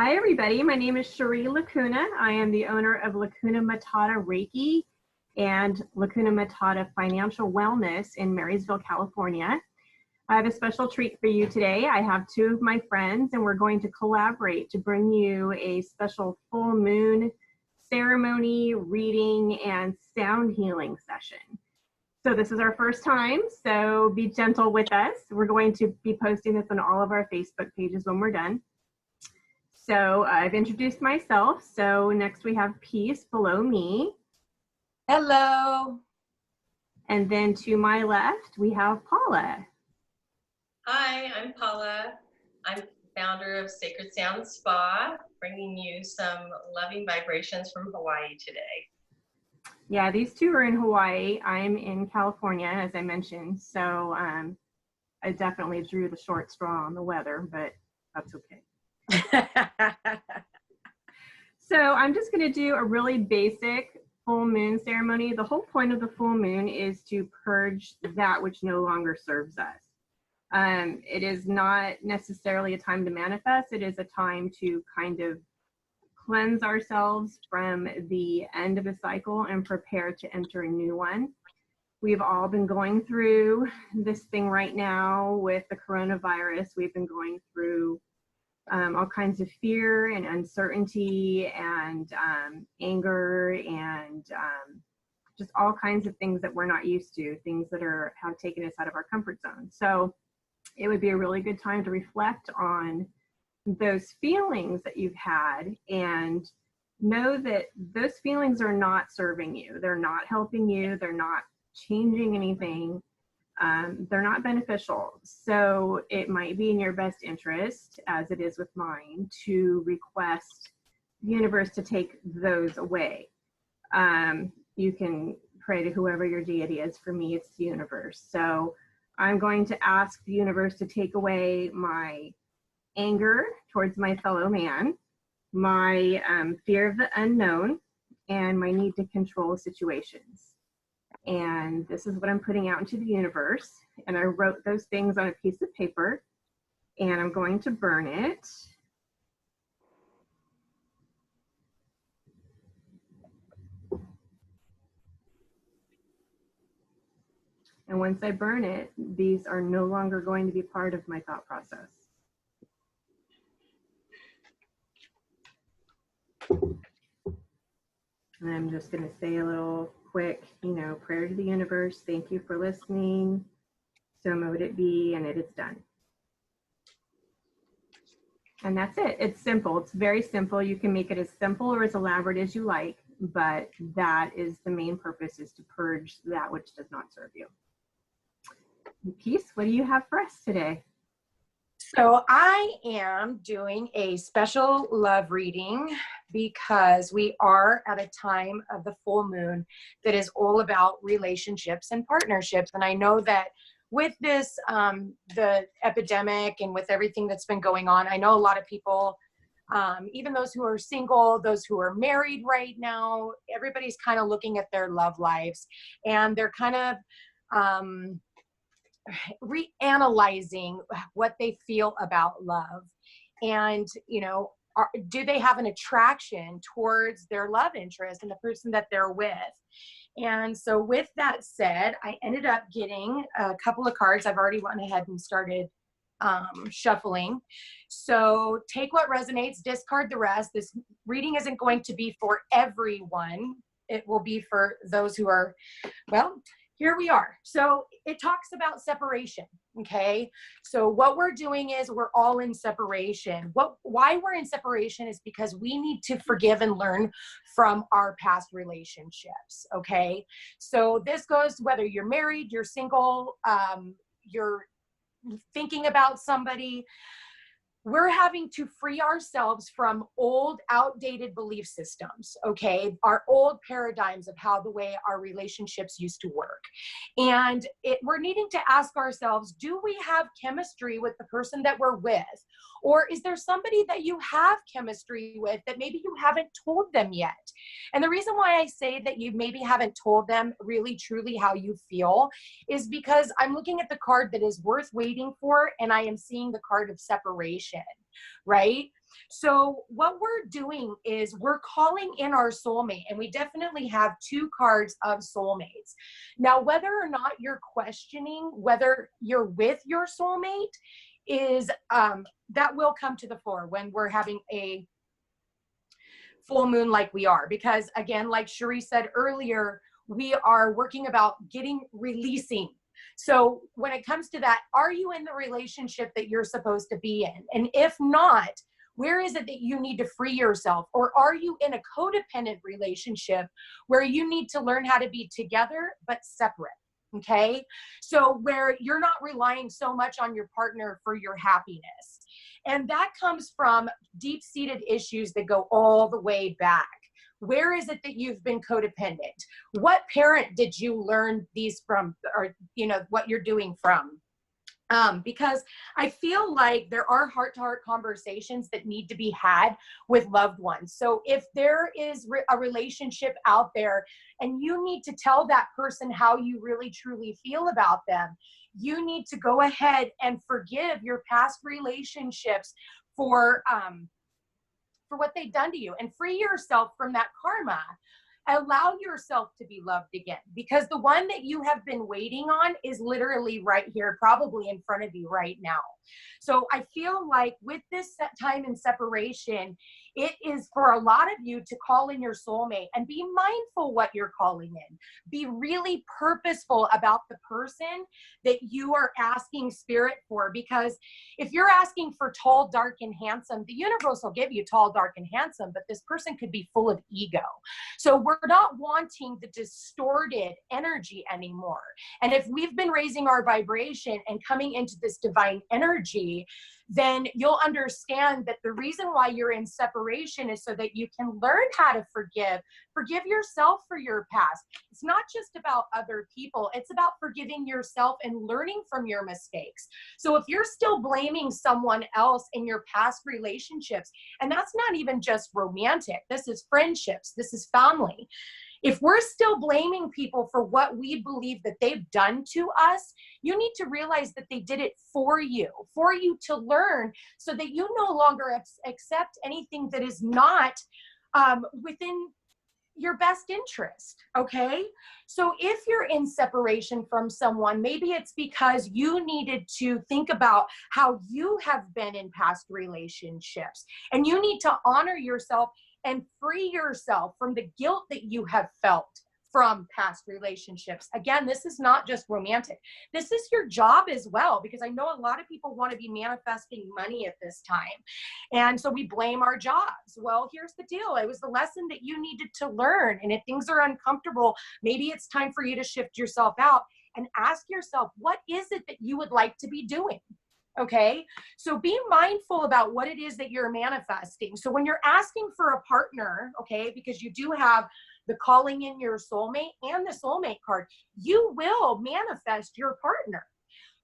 Hi, everybody. My name is Cherie Lacuna. I am the owner of Lacuna Matata Reiki and Lacuna Matata Financial Wellness in Marysville, California. I have a special treat for you today. I have two of my friends, and we're going to collaborate to bring you a special full moon ceremony, reading, and sound healing session. So this is our first time, so be gentle with us. We're going to be posting this on all of our Facebook pages when we're done. So I've introduced myself. So next we have Peace below me. Hello. And then to my left, we have Paula. Hi, I'm Paula. I'm founder of Sacred Sound Spa, bringing you some loving vibrations from Hawaii today. Yeah, these two are in Hawaii. I'm in California, as I mentioned. So I definitely drew the short straw on the weather, but that's okay. So I'm just going to do a really basic full moon ceremony. The whole point of the full moon is to purge that which no longer serves us. It is not necessarily a time to manifest. It is a time to kind of cleanse ourselves from the end of a cycle and prepare to enter a new one. We've all been going through this thing right now with the coronavirus. We've been going through all kinds of fear and uncertainty and anger and just all kinds of things that we're not used to, things that have taken us out of our comfort zone. So it would be a really good time to reflect on those feelings that you've had and know that those feelings are not serving you. They're not helping you. They're not changing anything. They're not beneficial. So it might be in your best interest, as it is with mine, to request the universe to take those away. You can pray to whoever your deity is. For me, it's the universe. So I'm going to ask the universe to take away my anger towards my fellow man, my fear of the unknown, and my need to control situations. And this is what I'm putting out into the universe. And I wrote those things on a piece of paper, and I'm going to burn it. And once I burn it, these are no longer going to be part of my thought process. And I'm just going to say a little quick, prayer to the universe. Thank you for listening. So mote it be, and it is done. And that's it. It's simple. It's very simple. You can make it as simple or as elaborate as you like, but that is the main purpose, is to purge that which does not serve you. Peace, what do you have for us today? So I am doing a special love reading because we are at a time of the full moon that is all about relationships and partnerships. And I know that with this, the epidemic and with everything that's been going on, I know a lot of people, even those who are single, those who are married right now, everybody's kind of looking at their love lives, and they're kind of reanalyzing what they feel about love. And, do they have an attraction towards their love interest and the person that they're with? And so with that said, I ended up getting a couple of cards. I've already went ahead and started shuffling. So take what resonates, discard the rest. This reading isn't going to be for everyone. It will be for those who are, well, here we are. So it talks about separation, okay? So what we're doing is we're all in separation. Why we're in separation is because we need to forgive and learn from our past relationships, okay? So this goes whether you're married, you're single, you're thinking about somebody. We're having to free ourselves from old, outdated belief systems, okay? Our old paradigms of how the way our relationships used to work. And we're needing to ask ourselves, do we have chemistry with the person that we're with? Or is there somebody that you have chemistry with that maybe you haven't told them yet? And the reason why I say that you maybe haven't told them really truly how you feel is because I'm looking at the card that is worth waiting for, and I am seeing the card of separation, right? So what we're doing is we're calling in our soulmate, and we definitely have 2 cards of soulmates. Now, whether or not you're questioning whether you're with your soulmate is, that will come to the fore when we're having a full moon like we are. Because again, like Cherie said earlier, we are working about releasing. So when it comes to that, are you in the relationship that you're supposed to be in? And if not, where is it that you need to free yourself? Or are you in a codependent relationship where you need to learn how to be together but separate? Okay. So where you're not relying so much on your partner for your happiness. And that comes from deep-seated issues that go all the way back. Where is it that you've been codependent? What parent did you learn these from, or, what you're doing from? Because I feel like there are heart-to-heart conversations that need to be had with loved ones. So if there is a relationship out there and you need to tell that person how you really truly feel about them, you need to go ahead and forgive your past relationships for what they've done to you, and free yourself from that karma. Allow yourself to be loved again, because the one that you have been waiting on is literally right here, probably in front of you right now. So I feel like with this time in separation, it is for a lot of you to call in your soulmate and be mindful what you're calling in. Be really purposeful about the person that you are asking spirit for, because if you're asking for tall, dark, and handsome, the universe will give you tall, dark, and handsome, but this person could be full of ego. So we're not wanting the distorted energy anymore. And if we've been raising our vibration and coming into this divine energy, then you'll understand that the reason why you're in separation is so that you can learn how to forgive yourself for your past. It's not just about other people. It's about forgiving yourself and learning from your mistakes. So if you're still blaming someone else in your past relationships, and that's not even just romantic, this is friendships, this is family. If we're still blaming people for what we believe that they've done to us, you need to realize that they did it for you to learn, so that you no longer accept anything that is not within your best interest. Okay. So if you're in separation from someone, maybe it's because you needed to think about how you have been in past relationships, and you need to honor yourself and free yourself from the guilt that you have felt from past relationships. Again, this is not just romantic. This is your job as well, because I know a lot of people want to be manifesting money at this time. And so we blame our jobs. Well, here's the deal. It was the lesson that you needed to learn. And if things are uncomfortable, maybe it's time for you to shift yourself out and ask yourself, what is it that you would like to be doing? Okay. So be mindful about what it is that you're manifesting. So when you're asking for a partner, okay, because you do have the calling in your soulmate and the soulmate card, you will manifest your partner,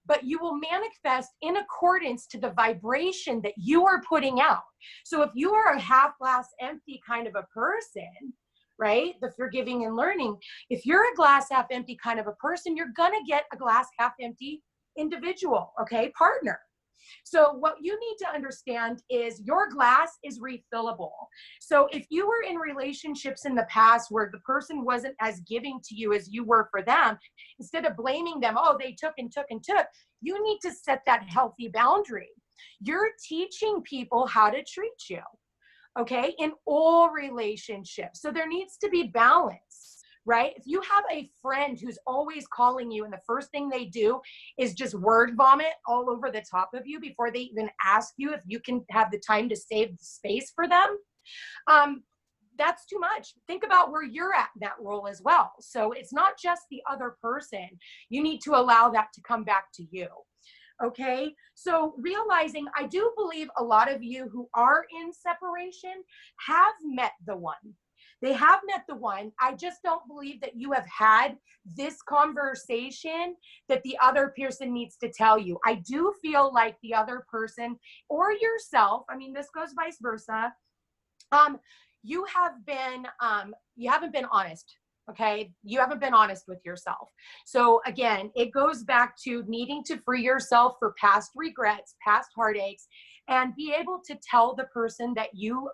but you will manifest in accordance to the vibration that you are putting out. So if you are a half glass empty kind of a person, right, the forgiving and learning, if you're a glass half empty kind of a person, you're going to get a glass half empty individual, okay, partner. So what you need to understand is your glass is refillable. So if you were in relationships in the past where the person wasn't as giving to you as you were for them, instead of blaming them, oh, they took and took and took, you need to set that healthy boundary. You're teaching people how to treat you, okay, in all relationships. So there needs to be balance. Right? If you have a friend who's always calling you and the first thing they do is just word vomit all over the top of you before they even ask you if you can have the time to save the space for them, that's too much. Think about where you're at in that role as well. So it's not just the other person. You need to allow that to come back to you. Okay. So realizing, I do believe a lot of you who are in separation have met the one. They have met the one. I just don't believe that you have had this conversation that the other person needs to tell you. I do feel like the other person or yourself, I mean, this goes vice versa. You haven't been honest. Okay. You haven't been honest with yourself. So again, it goes back to needing to free yourself for past regrets, past heartaches, and be able to tell the person that you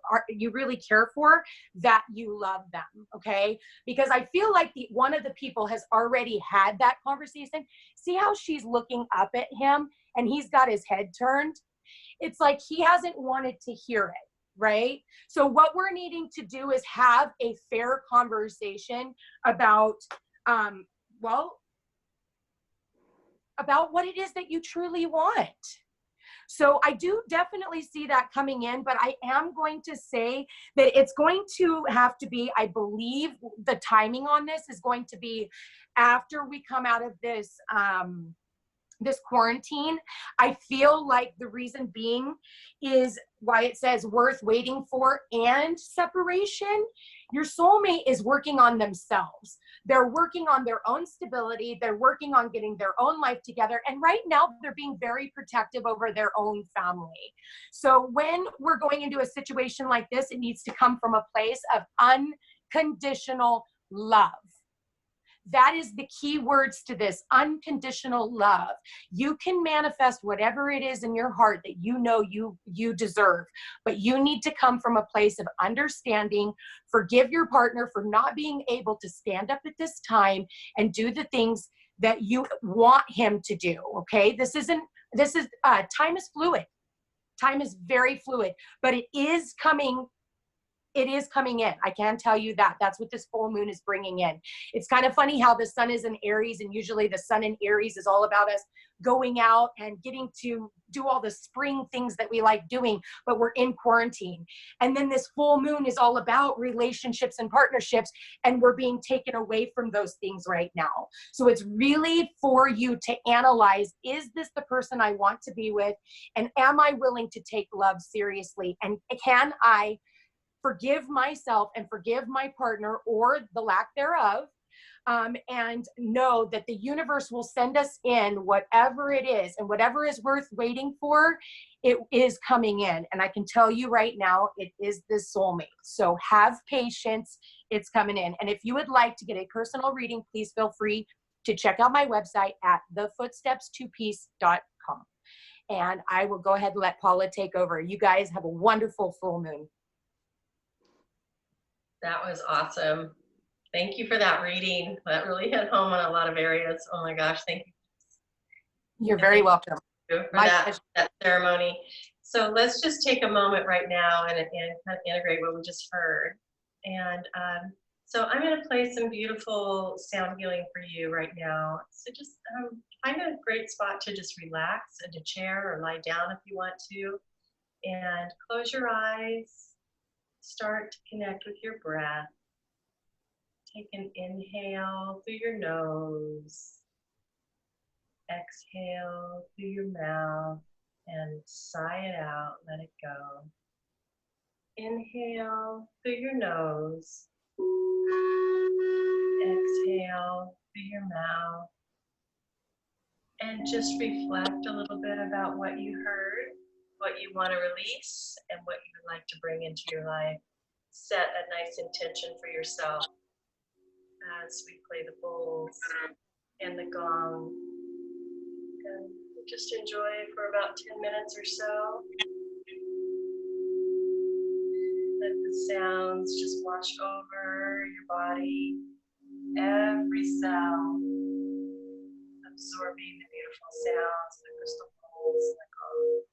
really care for, that you love them. Okay. Because I feel like one of the people has already had that conversation. See how she's looking up at him and he's got his head turned. It's like he hasn't wanted to hear it. Right? So what we're needing to do is have a fair conversation about, about what it is that you truly want. So I do definitely see that coming in, but I am going to say that it's going to have to be, I believe the timing on this is going to be after we come out of this, this quarantine. I feel like the reason being is why it says worth waiting for and separation. Your soulmate is working on themselves. They're working on their own stability. They're working on getting their own life together. And right now they're being very protective over their own family. So when we're going into a situation like this, it needs to come from a place of unconditional love. That is the key words to this, unconditional love. You can manifest whatever it is in your heart that you know you deserve, but you need to come from a place of understanding. Forgive your partner for not being able to stand up at this time and do the things that you want him to do, okay? Time is fluid. Time is very fluid, but it is coming in. I can tell you that. That's what this full moon is bringing in. It's kind of funny how the sun is in Aries, and usually the sun in Aries is all about us going out and getting to do all the spring things that we like doing, but we're in quarantine. And then this full moon is all about relationships and partnerships, and we're being taken away from those things right now. So it's really for you to analyze, is this the person I want to be with? And am I willing to take love seriously? And can I forgive myself and forgive my partner, or the lack thereof, and know that the universe will send us in whatever it is, and whatever is worth waiting for, it is coming in. And I can tell you right now, it is this soulmate. So have patience, it's coming in. And if you would like to get a personal reading, please feel free to check out my website at thefootsteps2peace.com. And I will go ahead and let Paula take over. You guys have a wonderful full moon. That was awesome. Thank you for that reading. That really hit home on a lot of areas. Oh my gosh, thank you. You're very welcome. For that ceremony. So let's just take a moment right now and kind of integrate what we just heard. And so I'm going to play some beautiful sound healing for you right now. So just find a great spot to just relax, in a chair or lie down if you want to. And close your eyes. Start to connect with your breath. Take an inhale through your nose. Exhale through your mouth and sigh it out. Let it go. Inhale through your nose. Exhale through your mouth. And just reflect a little bit about what you heard, what you want to release, and what you would like to bring into your life. Set a nice intention for yourself as we play the bowls and the gong. And just enjoy for about 10 minutes or so. Let the sounds just wash over your body, every cell, absorbing the beautiful sounds of the crystal bowls and the gong.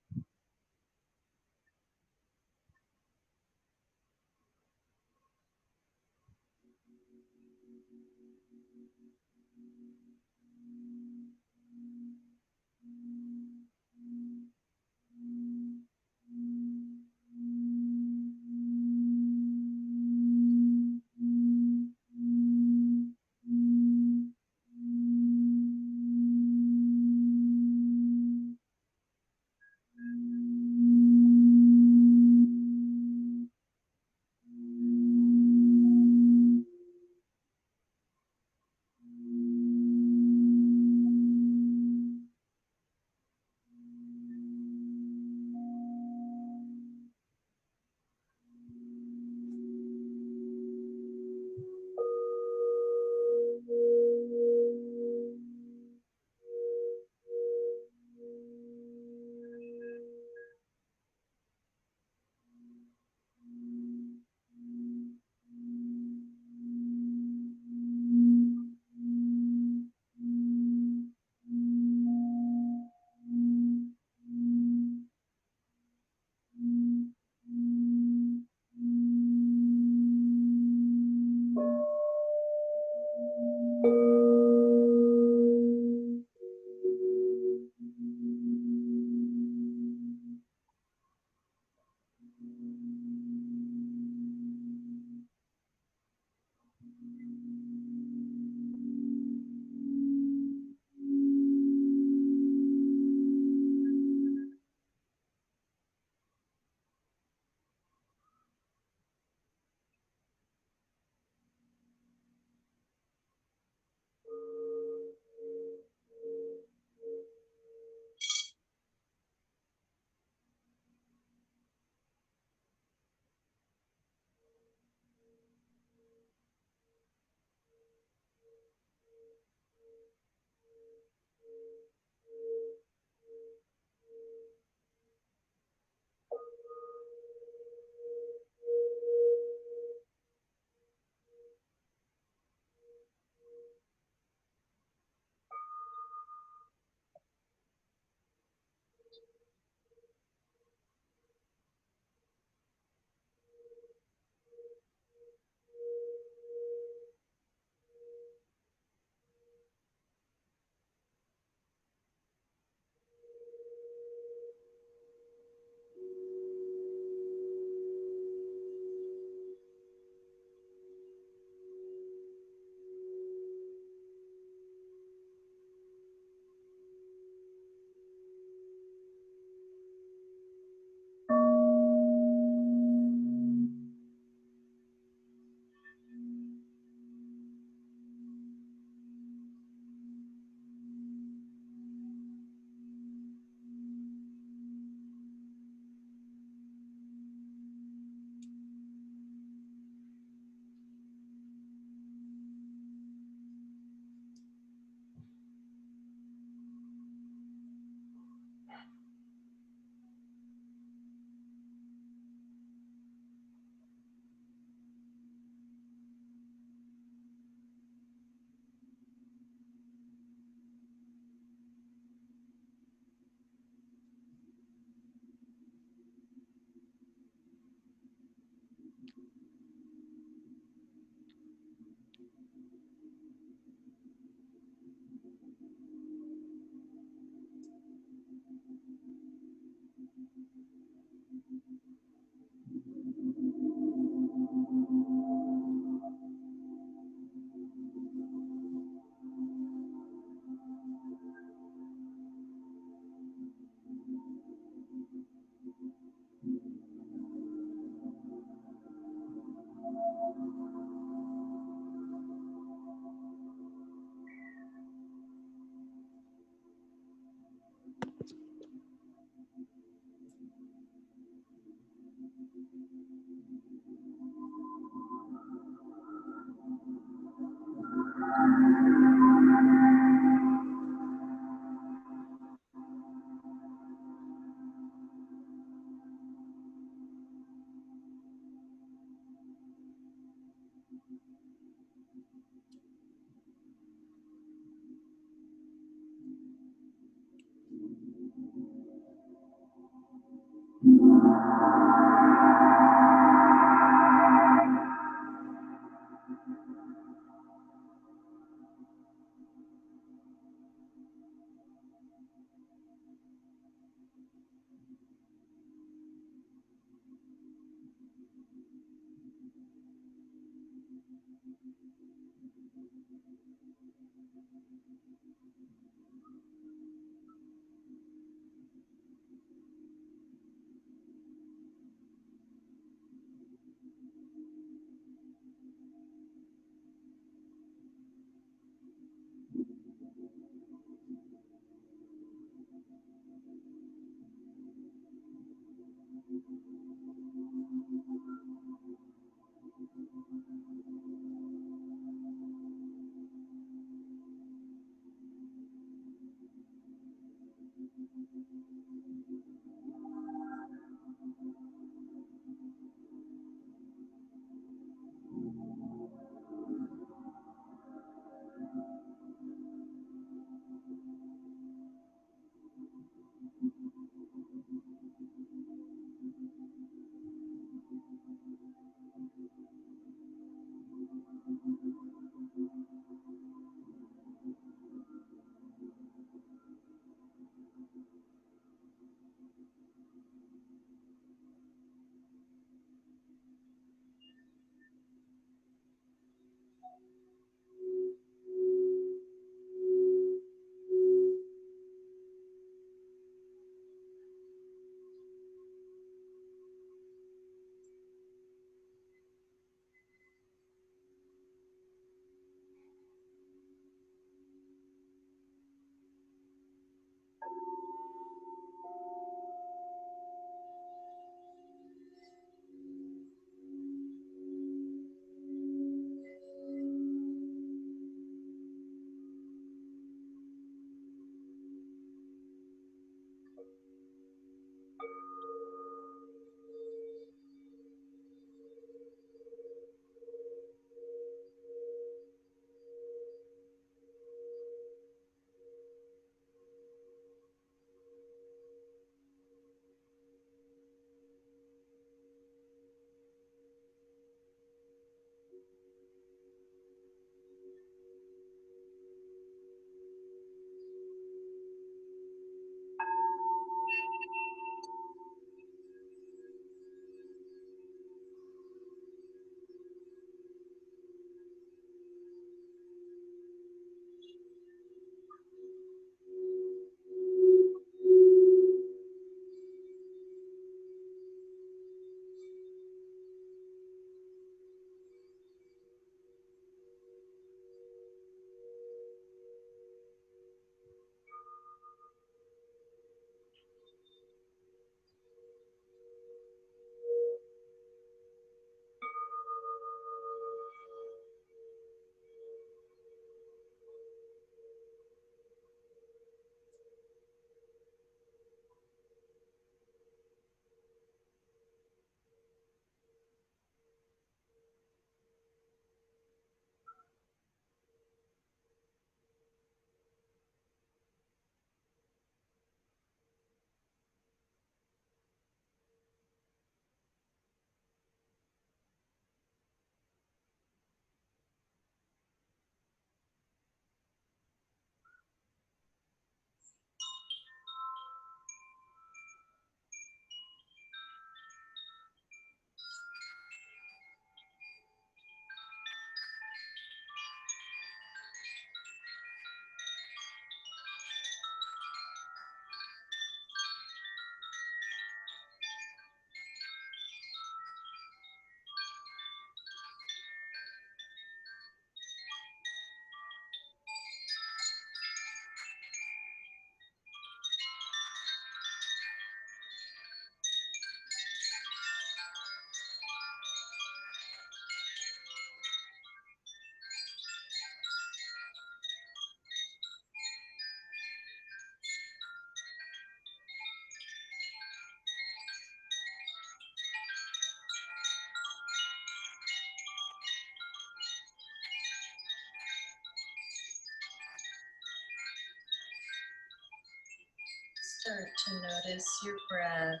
Start to notice your breath.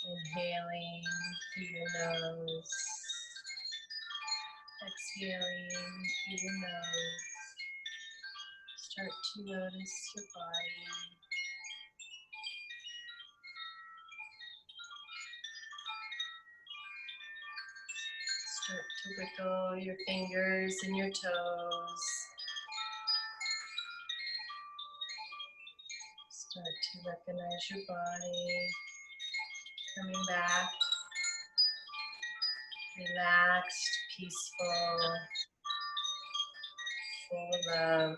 Inhaling through your nose. Exhaling through your nose. Start to notice your body. Start to wiggle your fingers and your toes. Start to recognize your body coming back, relaxed, peaceful, full of love.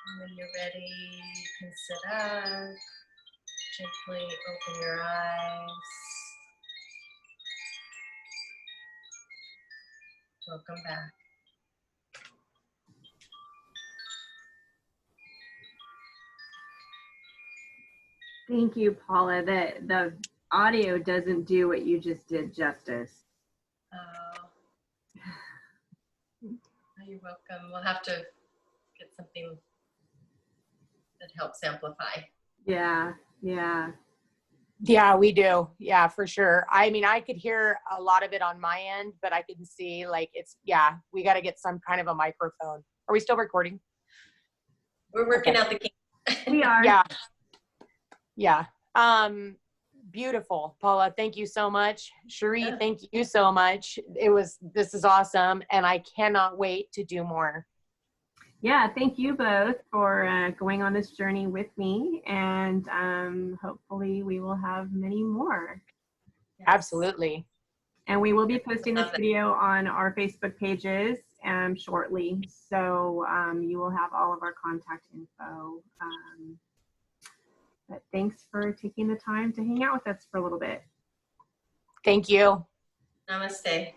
And when you're ready, you can sit up, gently open your eyes. Welcome back. Thank you, Paula. The audio doesn't do what you just did justice. Oh, you're welcome. We'll have to get something that helps amplify. Yeah, yeah. Yeah, we do. Yeah, for sure. I mean, I could hear a lot of it on my end, but I can see like it's, yeah, we got to get some kind of a microphone. Are we still recording? We're working out the kinks. We are. Yeah. Yeah. Beautiful. Paula, thank you so much. Cherie, Yeah. thank you so much. This is awesome. And I cannot wait to do more. Yeah, thank you both for going on this journey with me, and hopefully we will have many more. Yes. Absolutely. And we will be posting this Love it. video on our Facebook pages shortly, so you will have all of our contact info. But thanks for taking the time to hang out with us for a little bit. Thank you. Namaste.